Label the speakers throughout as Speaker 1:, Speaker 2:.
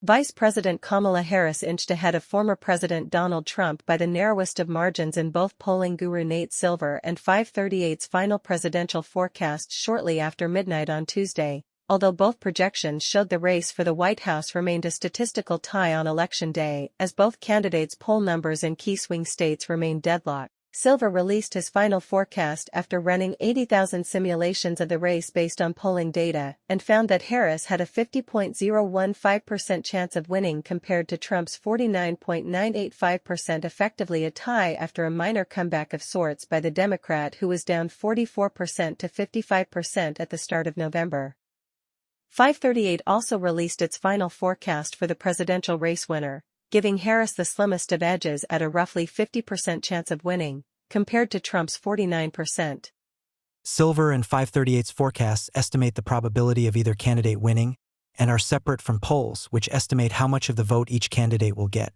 Speaker 1: Vice President Kamala Harris inched ahead of former President Donald Trump by the narrowest of margins in both polling guru Nate Silver and 538's final presidential forecast shortly after midnight on Tuesday, although both projections showed the race for the White House remained a statistical tie on Election Day as both candidates' poll numbers in key swing states remained deadlocked. Silver released his final forecast after running 80,000 simulations of the race based on polling data and found that Harris had a 50.015% chance of winning compared to Trump's 49.985%, effectively a tie after a minor comeback of sorts by the Democrat who was down 44% to 55% at the start of November. 538 also released its final forecast for the presidential race winner, giving Harris the slimmest of edges at a roughly 50% chance of winning, compared to Trump's 49%.
Speaker 2: Silver and 538's forecasts estimate the probability of either candidate winning and are separate from polls which estimate how much of the vote each candidate will get.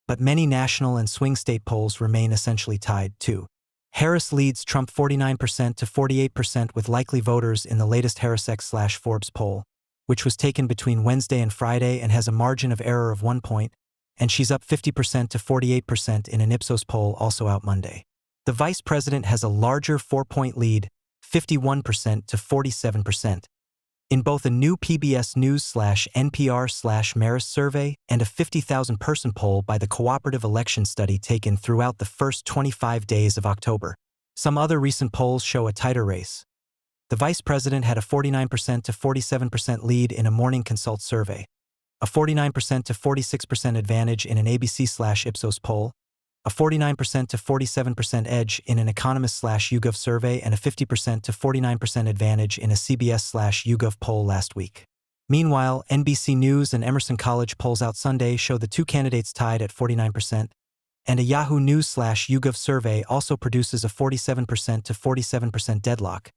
Speaker 2: But many national and swing state polls remain essentially tied, too. Harris leads Trump 49% to 48% with likely voters in the latest HarrisX/Forbes poll, which was taken between Wednesday and Friday and has a margin of error of 1 point, and she's up 50% to 48% in an Ipsos poll also out Monday. The vice president has a larger 4-point lead, 51% to 47%, in both a new PBS News/NPR/Marist survey and a 50,000-person poll by the Cooperative Election Study taken throughout the first 25 days of October. Some other recent polls show a tighter race. The vice president had a 49% to 47% lead in a Morning Consult survey, a 49% to 46% advantage in an ABC/Ipsos poll, a 49% to 47% edge in an Economist/YouGov survey, and a 50% to 49% advantage in a CBS/YouGov poll last week. Meanwhile, NBC News and Emerson College polls out Sunday show the two candidates tied at 49%, and a Yahoo News/YouGov survey also produces a 47% to 47% deadlock,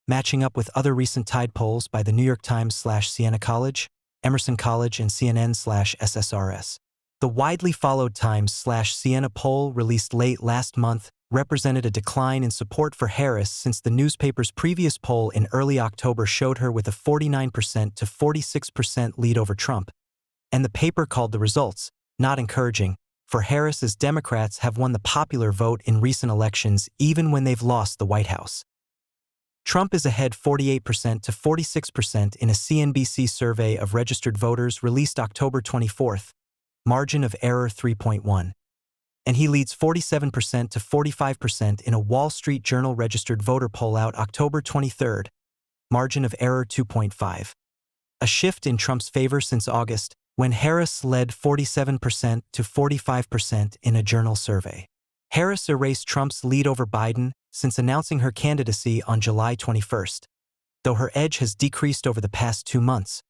Speaker 2: matching up with other recent tied polls by the New York Times/Siena College, Emerson College, and CNN/SSRS. The widely followed Times/Siena poll released late last month represented a decline in support for Harris since the newspaper's previous poll in early October showed her with a 49% to 46% lead over Trump, and the paper called the results not encouraging for Harris as Democrats have won the popular vote in recent elections even when they've lost the White House. Trump is ahead 48% to 46% in a CNBC survey of registered voters released October 24th, margin of error 3.1. And he leads 47% to 45% in a Wall Street Journal registered voter poll out October 23rd, margin of error 2.5. A shift in Trump's favor since August, when Harris led 47% to 45% in a Journal survey. Harris erased Trump's lead over Biden since announcing her candidacy on July 21st, though her edge has decreased over the past 2 months,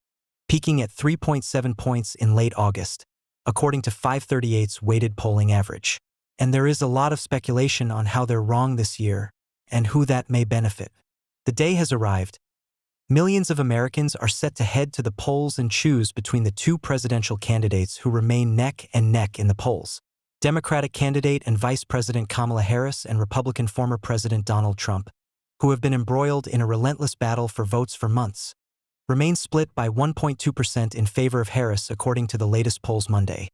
Speaker 2: peaking at 3.7 points in late August, according to 538's weighted polling average. And there is a lot of speculation on how they're wrong this year and who that may benefit. The day has arrived. Millions of Americans are set to head to the polls and choose between the two presidential candidates who remain neck and neck in the polls. Democratic candidate and Vice President Kamala Harris and Republican former President Donald Trump, who have been embroiled in a relentless battle for votes for months, remain split by 1.2% in favor of Harris according to the latest polls Monday,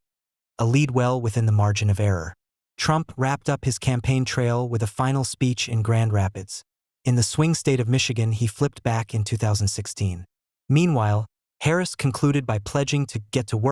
Speaker 2: a lead well within the margin of error. Trump wrapped up his campaign trail with a final speech in Grand Rapids. In the swing state of Michigan, he flipped back in 2016. Meanwhile, Harris concluded by pledging to get to work